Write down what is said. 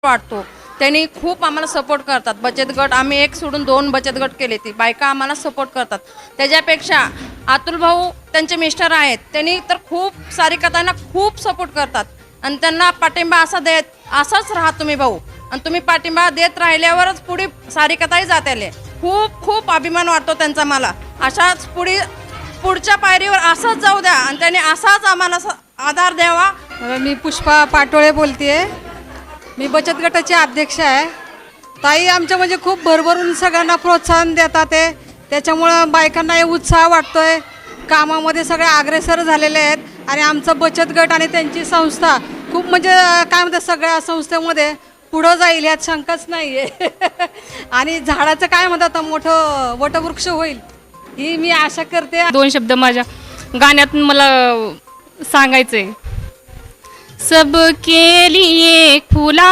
वाटतो. त्यांनी खूप आम्हाला सपोर्ट करतात. बचत गट आम्ही एक सोडून 2 बचत गट केले, ती बायका आम्हाला सपोर्ट करतात. त्याच्यापेक्षा अतुल भाऊ त्यांचे मिस्टर आहेत, त्यांनी तर खूप सारिकाताईंना खूप सपोर्ट करतात आणि त्यांना पाठिंबा असाच राहा तुम्ही भाऊ, आणि तुम्ही पाठिंबा देत राहिल्यावरच पुढे सारिकाताई जातेले. खूप खूप अभिमान वाटतो त्यांचा मला. अशाच पुढच्या पायरीवर असंच जाऊ द्या आणि त्यांनी असाच आम्हाला आधार द्यावा. मी पुष्पा पाटोळे बोलतेय. मी बचत गटाची अध्यक्ष आहे. ताई आमच्या म्हणजे खूप भरभरून सगळ्यांना प्रोत्साहन देतात ते, त्याच्यामुळं बायकांना उत्साह वाटतोय. कामामध्ये सगळे अग्रेसर झालेले आहेत आणि आमचं बचत गट आणि त्यांची संस्था खूप म्हणजे काय म्हणतात सगळ्या संस्थेमध्ये पुढं जाईल यात शंकाच नाही आहे. आणि झाडाचं काय म्हणतात मोठं वटवृक्ष होईल ही मी आशा करते. 2 शब्द माझ्या गाण्यात मला सांगायचे. सबके लिए खुला